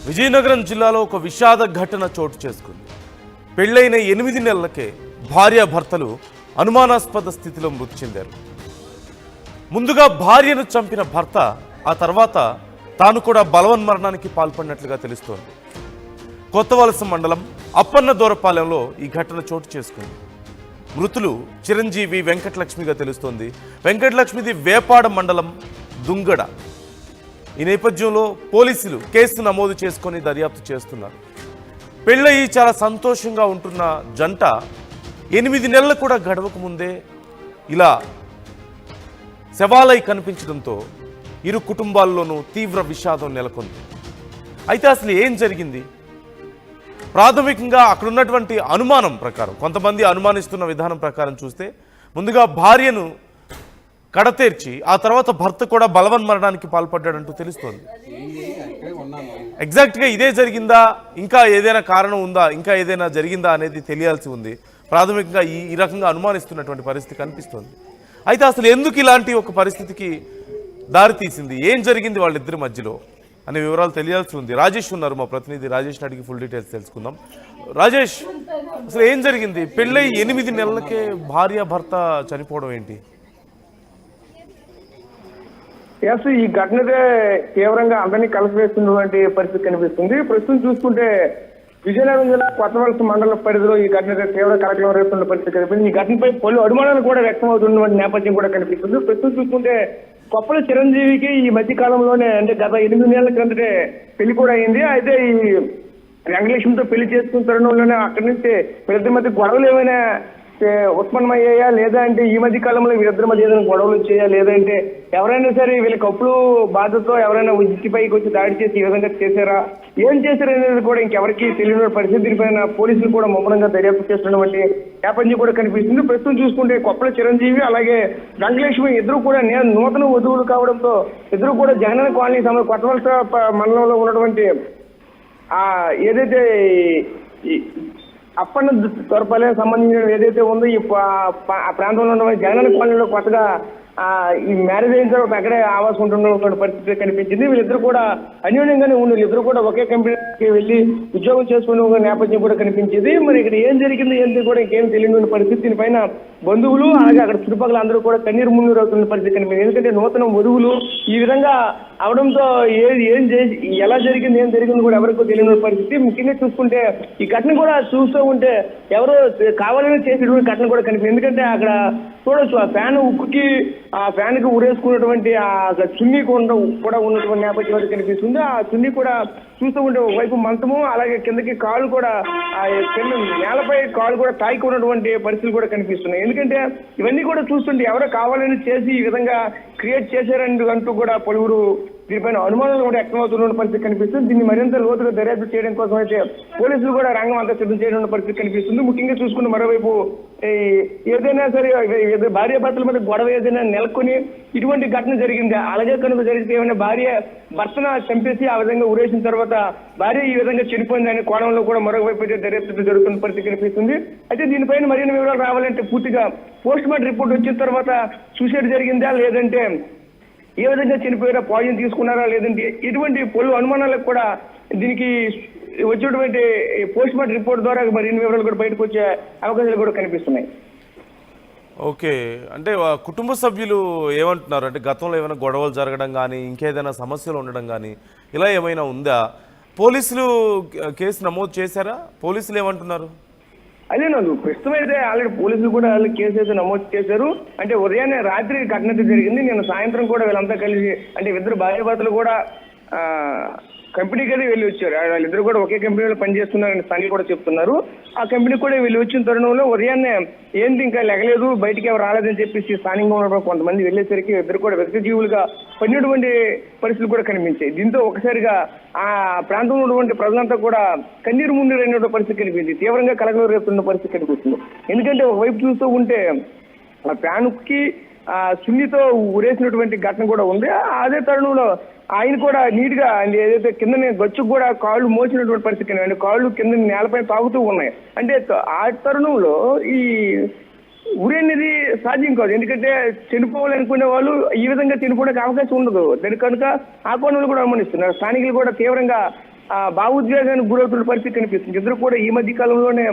విజయనగరం జిల్లాలో ఒక విషాద ఘటన చోటు చేసుకుంది. పెళ్లైన 8 నెలలకే భార్యాభర్తలు అనుమానాస్పద స్థితిలో మృతి చెందారు. ముందుగా భార్యను చంపిన భర్త ఆ తర్వాత తాను కూడా బలవన్మరణానికి పాల్పడినట్లుగా తెలుస్తోంది. కొత్తవలస మండలం అప్పన్న దూరపాలెంలో ఈ ఘటన చోటు చేసుకుంది. మృతులు చిరంజీవి వెంకటలక్ష్మిగా తెలుస్తోంది. వెంకటలక్ష్మిది వేపాడ మండలం దుంగడ. ఈ నేపథ్యంలో పోలీసులు కేసు నమోదు చేసుకొని దర్యాప్తు చేస్తున్నారు. పెళ్ళయి చాలా సంతోషంగా ఉంటున్న జంట 8 నెలలు కూడా గడవక ముందే ఇలా శవాలై కనిపించడంతో ఇరు కుటుంబాల్లోనూ తీవ్ర విషాదం నెలకొంది. అయితే అసలు ఏం జరిగింది? ప్రాథమికంగా అక్కడ ఉన్నటువంటి అనుమానం ప్రకారం, కొంతమంది అనుమానిస్తున్న విధానం ప్రకారం చూస్తే ముందుగా భార్యను కడతేర్చి ఆ తర్వాత భర్త కూడా బలవన్మరణానికి పాల్పడ్డాడంటూ తెలుస్తోంది. ఎగ్జాక్ట్గా ఇదే జరిగిందా, ఇంకా ఏదైనా కారణం ఉందా, ఇంకా ఏదైనా జరిగిందా అనేది తెలియాల్సి ఉంది. ప్రాథమికంగా ఈ రకంగా అనుమానిస్తున్నటువంటి పరిస్థితి కనిపిస్తోంది. అయితే అసలు ఎందుకు ఇలాంటి ఒక పరిస్థితికి దారి తీసింది, ఏం జరిగింది వాళ్ళిద్దరి మధ్యలో అనే వివరాలు తెలియాల్సి ఉంది. రాజేష్ ఉన్నారు, మా ప్రతినిధి రాజేష్ అడిగి ఫుల్ డీటెయిల్స్ తెలుసుకుందాం. రాజేష్, అసలు ఏం జరిగింది? పెళ్ళై 8 నెలలకే భార్య భర్త చనిపోవడం ఏంటి? ఈ ఘటనదే తీవ్రంగా అందరినీ కలిసివేస్తున్నటువంటి పరిస్థితి కనిపిస్తుంది. ప్రస్తుతం చూసుకుంటే విజయనగరం జిల్లా కొత్తవలస మండల పరిధిలో ఈ ఘటన తీవ్ర కలకలం రేపుతున్న పరిస్థితి కనిపిస్తుంది. ఈ ఘటనపై పలు అనుమానాలు కూడా వ్యక్తం అవుతున్నటువంటి నేపథ్యం కూడా కనిపిస్తుంది. ప్రస్తుతం చూసుకుంటే కొప్పల చిరంజీవికి ఈ మధ్య కాలంలోనే, అంటే గత 8 నెలల క్రిందటే పెళ్లి కూడా అయింది. అయితే ఈ వెంకటలక్ష్మితో పెళ్లి చేసుకున్న తరుణంలోనే అక్కడి నుంచి వీరిద్దరి మధ్య గొడవలు ఏమైనా ఉత్పన్నమయ్యాయా, లేదా అంటే ఈ మధ్య కాలంలో వీరిద్దరి మధ్య ఏదైనా గొడవలు వచ్చాయా, లేదంటే ఎవరైనా సరే వీళ్ళకి అప్పులు బాధతో ఎవరైనా ఇంటిపైకి వచ్చి దాడి చేసి ఈ విధంగా చేశారా, ఏం చేశారు అనేది కూడా ఇంకెవరికి తెలియని పరిస్థితి. దీనిపైన పోలీసులు కూడా ముమ్మరంగా దర్యాప్తు చేస్తున్నటువంటి నేపథ్యం కూడా కనిపిస్తుంది. ప్రస్తుతం చూసుకుంటే కొప్పల చిరంజీవి అలాగే వెంకటలక్ష్మి ఇద్దరు కూడా నూతన వధువులు కావడంతో ఇద్దరు కూడా జగనన్న కాలనీ కొత్తవలస మండలంలో ఉన్నటువంటి ఏదైతే అప్పన్న దూరపాలెం సంబంధించిన ఏదైతే ఉందో ఈ ప్రాంతంలో ఉన్న జగనన్న కాలనీలో కొత్తగా ఈ మ్యారేజ్ అయిన తర్వాత అక్కడే ఆవాసం ఉంటున్న పరిస్థితి కనిపించింది. వీళ్ళిద్దరు కూడా అన్యోన్యంగానే ఉండి వీళ్ళిద్దరు కూడా ఒకే కంపెనీకి వెళ్ళి ఉద్యోగం చేసుకునే నేపథ్యం కూడా కనిపించింది. మరి ఇక్కడ ఏం జరిగింది ఏంటి కూడా ఇంకేం తెలియని పరిస్థితి. దీనిపైన బంధువులు అలాగే అక్కడ చుట్టుపక్కల అందరూ కూడా కన్నీరు మున్నీరు అవుతున్న పరిస్థితి కనిపించింది. ఎందుకంటే నూతన వధువులు ఈ విధంగా అవడంతో ఎలా జరిగింది, ఏం జరిగింది కూడా ఎవరికో తెలియని పరిస్థితి. ముఖ్యంగా చూసుకుంటే ఈ ఘటన కూడా చూస్తూ ఉంటే ఎవరో కావాలని చేసేటువంటి ఘటన కూడా కనిపించింది. ఎందుకంటే అక్కడ చూడొచ్చు ఆ ఫ్యాన్ ఉక్కుకి ఆ ఫ్యాన్ కి ఉరేసుకున్నటువంటి ఆ చున్నీ కూడా ఉన్నటువంటి నేపథ్యం అయితే కనిపిస్తుంది. ఆ చున్నీ కూడా చూస్తూ ఉంటే ఒకవైపు మంచము అలాగే కిందకి కాళ్ళు కూడా కింద నేలపై కాళ్ళు కూడా తాకి ఉన్నటువంటి పరిస్థితులు కూడా కనిపిస్తున్నాయి. ఎందుకంటే ఇవన్నీ కూడా చూస్తుంటే ఎవరో కావాలని చేసి ఈ విధంగా క్రియేట్ చేశారని అంటూ కూడా పలువురు దీనిపైన అనుమానాలు కూడా వ్యక్తమవుతున్న పరిస్థితి కనిపిస్తుంది. దీన్ని మరింత లోతుగా దర్యాప్తు చేయడం కోసం అయితే పోలీసులు కూడా రంగం అంతా సిద్ధం చేయడం పరిస్థితి కనిపిస్తుంది. ముఖ్యంగా చూసుకున్న మరోవైపు ఏదైనా సరే భార్యాభర్తల మధ్య గొడవ ఏదైనా నెలకొని ఇటువంటి ఘటన జరిగింది, అలాగే కనుక జరిగితే ఏమైనా భార్య భర్తను చంపేసి ఆ విధంగా ఉరేసిన తర్వాత భార్య ఈ విధంగా చనిపోయింది అనే కోణంలో కూడా మరోవైపు అయితే దర్యాప్తు జరుగుతున్న పరిస్థితి కనిపిస్తుంది. అయితే దీనిపైన మరిన్ని వివరాలు రావాలంటే పూర్తిగా పోస్ట్ మార్టం రిపోర్ట్ వచ్చిన తర్వాత సూసైడ్ జరిగిందా, లేదంటే ఏ విధంగా చనిపోయారా, పాయిజన్ తీసుకున్నారా, లేదంటే ఇటువంటి పలు అనుమానాలకు కూడా దీనికి వచ్చేటువంటి పోస్ట్ మార్టం రిపోర్ట్ ద్వారా మరిన్ని వివరాలు కూడా బయటకు వచ్చే అవకాశాలు కూడా కనిపిస్తున్నాయి. ఓకే, అంటే కుటుంబ సభ్యులు ఏమంటున్నారు? అంటే గతంలో ఏమైనా గొడవలు జరగడం కానీ ఇంకేదైనా సమస్యలు ఉండడం కానీ ఇలా ఏమైనా ఉందా? పోలీసులు కేసు నమోదు చేశారా? పోలీసులు ఏమంటున్నారు? అదే ప్రస్తుతం అయితే ఆల్రెడీ పోలీసులు కూడా వాళ్ళు కేసు అయితే నమోదు చేశారు. అంటే ఉదయాన్నే రాత్రి ఘటన జరిగింది. నేను సాయంత్రం కూడా వీళ్ళంతా కలిసి, అంటే ఇద్దరు భార్యాభర్తలు కూడా కంపెనీకి అయితే వెళ్ళి వచ్చారు. వాళ్ళిద్దరు కూడా ఒకే కంపెనీలో పనిచేస్తున్నారని స్థానికులు కూడా చెప్తున్నారు. ఆ కంపెనీకి కూడా వెళ్ళి వచ్చిన తరుణంలో ఉదయాన్నే ఏంటి ఇంకా లెగలేదు, బయటికి ఎవరు రాలేదని చెప్పేసి స్థానికంగా ఉన్నప్పుడు కొంతమంది వెళ్ళేసరికి ఇద్దరు కూడా వ్యక్తి జీవులుగా పడినటువంటి పరిస్థితులు కూడా కనిపించాయి. దీంతో ఒకసారిగా ఆ ప్రాంతంలో ఉన్నటువంటి ప్రజలంతా కూడా కన్నీరు మున్నీరు అయినటువంటి పరిస్థితి కనిపించింది. తీవ్రంగా కలకలం రేపుతున్న పరిస్థితి కనిపిస్తుంది. ఎందుకంటే ఒకవైపు చూస్తూ ఉంటే ఆ ఫ్యాన్కి సున్నితో ఉరేసినటువంటి ఘటన కూడా ఉంది. అదే తరుణంలో ఆయన కూడా నీట్ గా ఏదైతే కింద గచ్చుకు కూడా కాళ్ళు మోసినటువంటి పరిస్థితి, అంటే కాళ్ళు కింద నేలపై తాగుతూ ఉన్నాయి. అంటే ఆ తరుణంలో ఈ ఉరి అనేది సాధ్యం కాదు. ఎందుకంటే చనిపోవాలనుకునే వాళ్ళు ఈ విధంగా చనిపోవడానికి అవకాశం ఉండదు. దాని కనుక ఆ కోణంలో కూడా అనుమానిస్తున్నారు. స్థానికులు కూడా తీవ్రంగా భావోద్వేగానికి గురవుతున్న పరిస్థితి కనిపిస్తుంది. ఇద్దరు కూడా ఈ మధ్య కాలంలోనే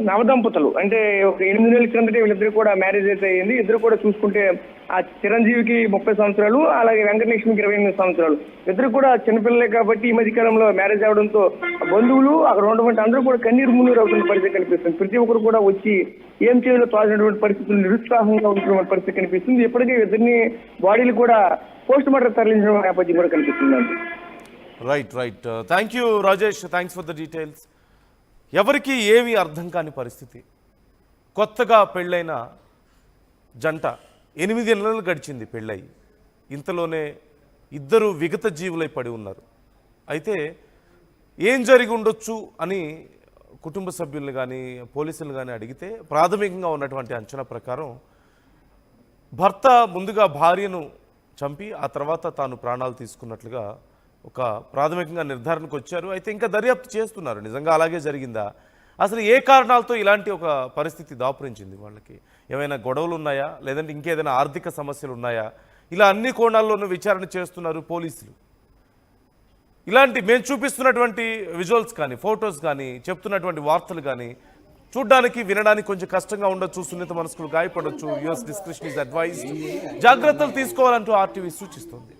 నవదంపతులు, అంటే ఒక 8 నెలల క్రిందటే వీళ్ళిద్దరు కూడా మ్యారేజ్ అయితే అయింది. ఇద్దరు కూడా చూసుకుంటే ఆ చిరంజీవికి 30 సంవత్సరాలు, అలాగే వెంకటలక్ష్మికి 28 సంవత్సరాలు. ఇద్దరు కూడా చిన్నపిల్లలే కాబట్టి ఈ మధ్య కాలంలో మ్యారేజ్ అవడంతో బంధువులు అక్కడ ఉన్నటువంటి అందరూ కూడా కన్నీరు మున్నీరు అవుతున్న పరిస్థితి కనిపిస్తుంది. ప్రతి ఒక్కరు కూడా వచ్చి ఏం చేయాలో తోచినటువంటి పరిస్థితులు, నిరుత్సాహంగా ఉంటున్న పరిస్థితి కనిపిస్తుంది. ఇప్పటికే ఇద్దరిని బాడీలు కూడా పోస్ట్ మార్టం తరలించడం నేపథ్యం కూడా కనిపిస్తుందండి. Right. Thank you Rajesh, thanks for the details. ఎవరికి ఏమీ అర్థం కాని పరిస్థితి. కొత్తగా పెళ్ళైన జంట 8 నెలలు గడిచింది పెళ్ళయి, ఇంతలోనే ఇద్దరు విగత జీవులై పడి ఉన్నారు. అయితే ఏం జరిగి ఉండొచ్చు అని కుటుంబ సభ్యుల్ని కానీ పోలీసులు కానీ అడిగితే ప్రాథమికంగా ఉన్నటువంటి అంచనా ప్రకారం భర్త ముందుగా భార్యను చంపి ఆ తర్వాత తాను ప్రాణాలు తీసుకున్నట్లుగా ఒక ప్రాథమికంగా నిర్ధారణకు వచ్చారు. అయితే ఇంకా దర్యాప్తు చేస్తున్నారు, నిజంగా అలాగే జరిగిందా, అసలు ఏ కారణాలతో ఇలాంటి ఒక పరిస్థితి దాపురించింది, వాళ్ళకి ఏమైనా గొడవలు ఉన్నాయా, లేదంటే ఇంకేదైనా ఆర్థిక సమస్యలు ఉన్నాయా, ఇలా అన్ని కోణాల్లోనూ విచారణ చేస్తున్నారు పోలీసులు. ఇలాంటి మేము చూపిస్తున్నటువంటి విజువల్స్ కానీ ఫొటోస్ కానీ చెప్తున్నటువంటి వార్తలు కానీ చూడ్డానికి వినడానికి కొంచెం కష్టంగా ఉండొచ్చు, సున్నిత మనసుకులు గాయపడవచ్చు. Viewers discretion is advised. జాగ్రత్తలు తీసుకోవాలంటూ ఆర్టీవీ సూచిస్తుంది.